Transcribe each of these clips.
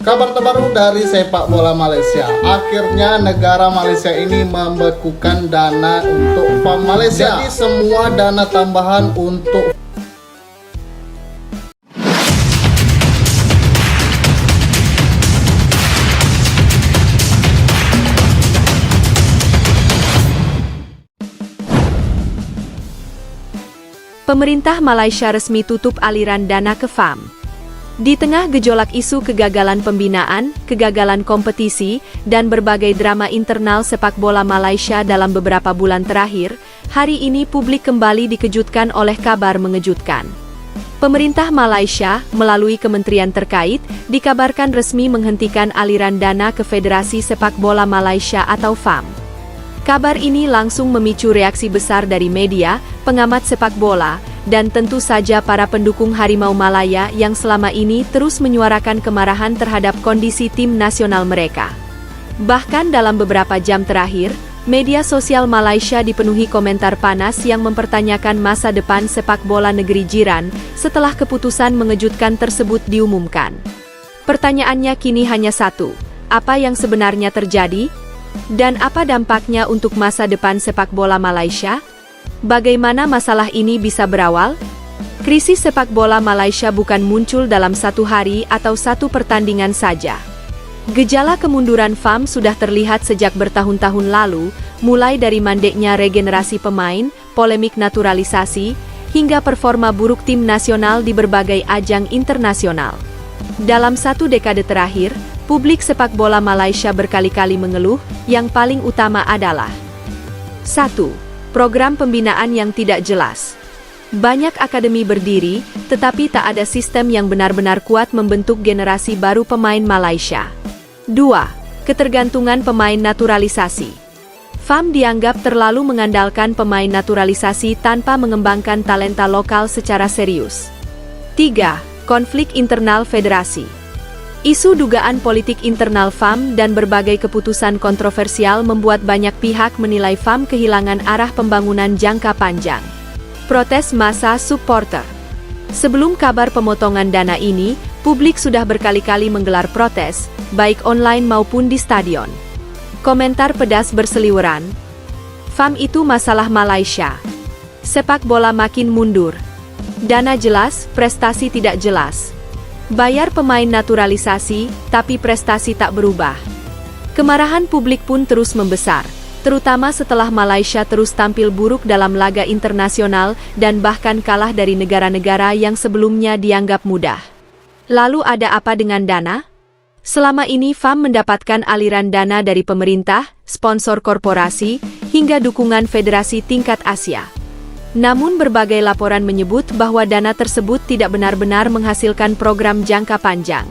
Kabar terbaru dari sepak bola Malaysia. Akhirnya negara Malaysia ini membekukan dana untuk PAM Malaysia. Jadi semua dana tambahan untuk Pemerintah Malaysia resmi tutup aliran dana ke FAM. Di tengah gejolak isu kegagalan pembinaan, kegagalan kompetisi, dan berbagai drama internal sepak bola Malaysia dalam beberapa bulan terakhir, hari ini publik kembali dikejutkan oleh kabar mengejutkan. Pemerintah Malaysia, melalui kementerian terkait, dikabarkan resmi menghentikan aliran dana ke Federasi Sepak Bola Malaysia atau FAM. Kabar ini langsung memicu reaksi besar dari media, pengamat sepak bola, dan tentu saja para pendukung Harimau Malaya yang selama ini terus menyuarakan kemarahan terhadap kondisi tim nasional mereka. Bahkan dalam beberapa jam terakhir, media sosial Malaysia dipenuhi komentar panas yang mempertanyakan masa depan sepak bola negeri jiran setelah keputusan mengejutkan tersebut diumumkan. Pertanyaannya kini hanya satu, apa yang sebenarnya terjadi? Dan apa dampaknya untuk masa depan sepak bola Malaysia? Bagaimana masalah ini bisa berawal? Krisis sepak bola Malaysia bukan muncul dalam satu hari atau satu pertandingan saja. Gejala kemunduran FAM sudah terlihat sejak bertahun-tahun lalu, mulai dari mandeknya regenerasi pemain, polemik naturalisasi, hingga performa buruk tim nasional di berbagai ajang internasional. Dalam satu dekade terakhir, publik sepak bola Malaysia berkali-kali mengeluh, yang paling utama adalah 1. Program pembinaan yang tidak jelas. Banyak akademi berdiri, tetapi tak ada sistem yang benar-benar kuat membentuk generasi baru pemain Malaysia. 2. Ketergantungan pemain naturalisasi. FAM dianggap terlalu mengandalkan pemain naturalisasi tanpa mengembangkan talenta lokal secara serius. 3. Konflik internal federasi. Isu dugaan politik internal FAM dan berbagai keputusan kontroversial membuat banyak pihak menilai FAM kehilangan arah pembangunan jangka panjang. Protes massa supporter. Sebelum kabar pemotongan dana ini, publik sudah berkali-kali menggelar protes, baik online maupun di stadion. Komentar pedas berseliweran. FAM itu masalah Malaysia. Sepak bola makin mundur. Dana jelas, prestasi tidak jelas. Bayar pemain naturalisasi, tapi prestasi tak berubah. Kemarahan publik pun terus membesar, terutama setelah Malaysia terus tampil buruk dalam laga internasional dan bahkan kalah dari negara-negara yang sebelumnya dianggap mudah. Lalu ada apa dengan dana? Selama ini FAM mendapatkan aliran dana dari pemerintah, sponsor korporasi, hingga dukungan federasi tingkat Asia. Namun berbagai laporan menyebut bahwa dana tersebut tidak benar-benar menghasilkan program jangka panjang.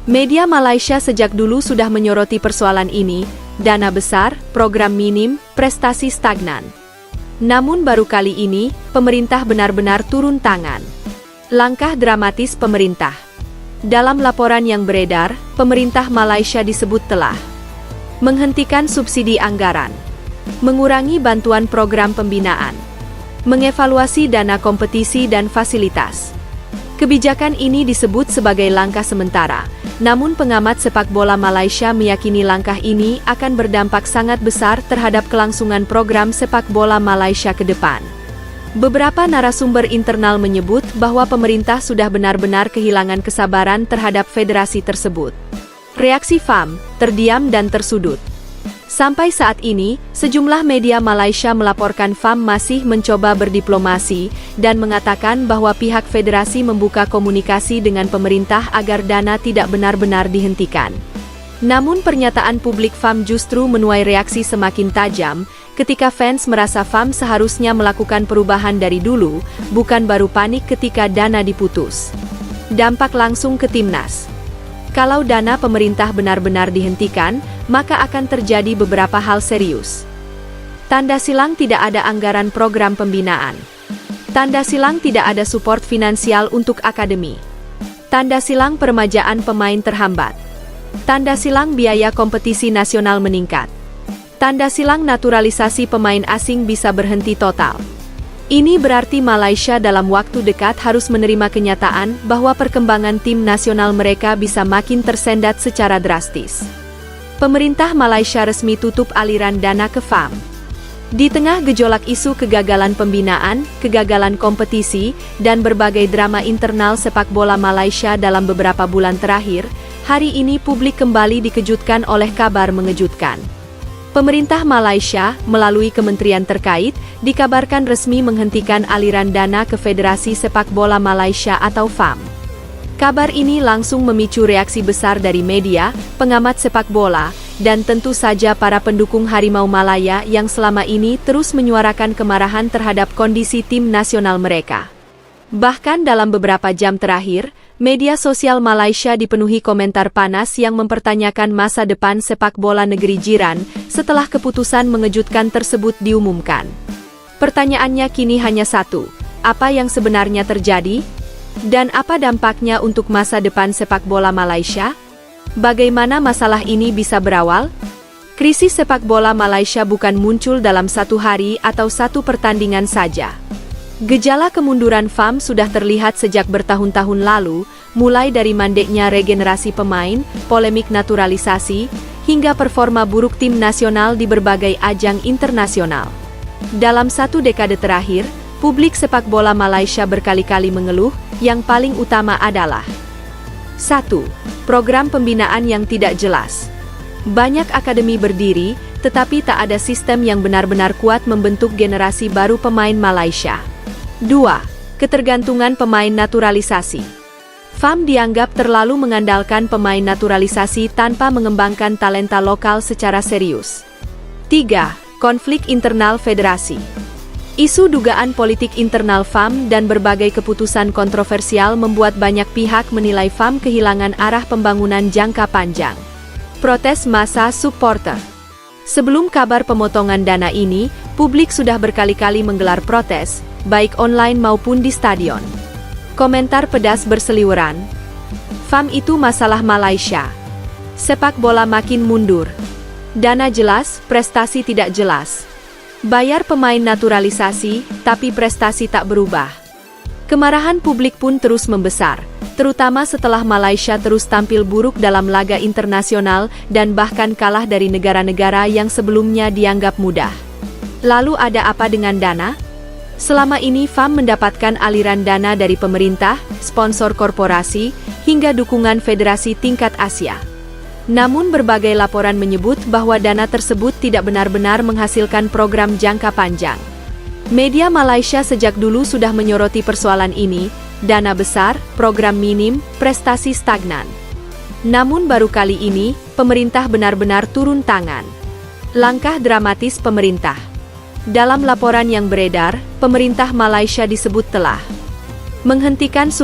Media Malaysia sejak dulu sudah menyoroti persoalan ini, dana besar, program minim, prestasi stagnan. Namun baru kali ini, pemerintah benar-benar turun tangan. Langkah dramatis pemerintah. Dalam laporan yang beredar, pemerintah Malaysia disebut telah menghentikan subsidi anggaran, mengurangi bantuan program pembinaan, mengevaluasi dana kompetisi dan fasilitas. Kebijakan ini disebut sebagai langkah sementara, namun pengamat sepak bola Malaysia meyakini langkah ini akan berdampak sangat besar terhadap kelangsungan program sepak bola Malaysia ke depan. Beberapa narasumber internal menyebut bahwa pemerintah sudah benar-benar kehilangan kesabaran terhadap federasi tersebut. Reaksi FAM, terdiam dan tersudut. Sampai saat ini, sejumlah media Malaysia melaporkan FAM masih mencoba berdiplomasi dan mengatakan bahwa pihak federasi membuka komunikasi dengan pemerintah agar dana tidak benar-benar dihentikan. Namun pernyataan publik FAM justru menuai reaksi semakin tajam ketika fans merasa FAM seharusnya melakukan perubahan dari dulu, bukan baru panik ketika dana diputus. Dampak langsung ke timnas. Kalau dana pemerintah benar-benar dihentikan, maka akan terjadi beberapa hal serius. Tanda silang tidak ada anggaran program pembinaan. Tanda silang tidak ada support finansial untuk akademi. Tanda silang peremajaan pemain terhambat. Tanda silang biaya kompetisi nasional meningkat. Tanda silang naturalisasi pemain asing bisa berhenti total. Ini berarti Malaysia dalam waktu dekat harus menerima kenyataan bahwa perkembangan tim nasional mereka bisa makin tersendat secara drastis. Pemerintah Malaysia resmi tutup aliran dana ke FAM. Di tengah gejolak isu kegagalan pembinaan, kegagalan kompetisi, dan berbagai drama internal sepak bola Malaysia dalam beberapa bulan terakhir, hari ini publik kembali dikejutkan oleh kabar mengejutkan. Pemerintah Malaysia, melalui kementerian terkait, dikabarkan resmi menghentikan aliran dana ke Federasi Sepak Bola Malaysia atau FAM. Kabar ini langsung memicu reaksi besar dari media, pengamat sepak bola, dan tentu saja para pendukung Harimau Malaya yang selama ini terus menyuarakan kemarahan terhadap kondisi tim nasional mereka. Bahkan dalam beberapa jam terakhir, media sosial Malaysia dipenuhi komentar panas yang mempertanyakan masa depan sepak bola negeri jiran setelah keputusan mengejutkan tersebut diumumkan. Pertanyaannya kini hanya satu, apa yang sebenarnya terjadi? Dan apa dampaknya untuk masa depan sepak bola Malaysia? Bagaimana masalah ini bisa berawal? Krisis sepak bola Malaysia bukan muncul dalam satu hari atau satu pertandingan saja. Gejala kemunduran FAM sudah terlihat sejak bertahun-tahun lalu, mulai dari mandeknya regenerasi pemain, polemik naturalisasi, hingga performa buruk tim nasional di berbagai ajang internasional. Dalam satu dekade terakhir, publik sepak bola Malaysia berkali-kali mengeluh, yang paling utama adalah 1. Program pembinaan yang tidak jelas. Banyak akademi berdiri, tetapi tak ada sistem yang benar-benar kuat membentuk generasi baru pemain Malaysia. 2. Ketergantungan pemain naturalisasi. FAM dianggap terlalu mengandalkan pemain naturalisasi tanpa mengembangkan talenta lokal secara serius. 3. Konflik internal federasi. Isu dugaan politik internal FAM dan berbagai keputusan kontroversial membuat banyak pihak menilai FAM kehilangan arah pembangunan jangka panjang. Protes massa supporter. Sebelum kabar pemotongan dana ini, publik sudah berkali-kali menggelar protes, baik online maupun di stadion. Komentar pedas berseliweran. FAM itu masalah Malaysia. Sepak bola makin mundur. Dana jelas, prestasi tidak jelas. Bayar pemain naturalisasi, tapi prestasi tak berubah. Kemarahan publik pun terus membesar, terutama setelah Malaysia terus tampil buruk dalam laga internasional dan bahkan kalah dari negara-negara yang sebelumnya dianggap mudah. Lalu ada apa dengan dana? Selama ini FAM mendapatkan aliran dana dari pemerintah, sponsor korporasi, hingga dukungan federasi tingkat Asia. Namun berbagai laporan menyebut bahwa dana tersebut tidak benar-benar menghasilkan program jangka panjang. Media Malaysia sejak dulu sudah menyoroti persoalan ini, dana besar, program minim, prestasi stagnan. Namun baru kali ini, pemerintah benar-benar turun tangan. Langkah dramatis pemerintah. Dalam laporan yang beredar, pemerintah Malaysia disebut telah menghentikan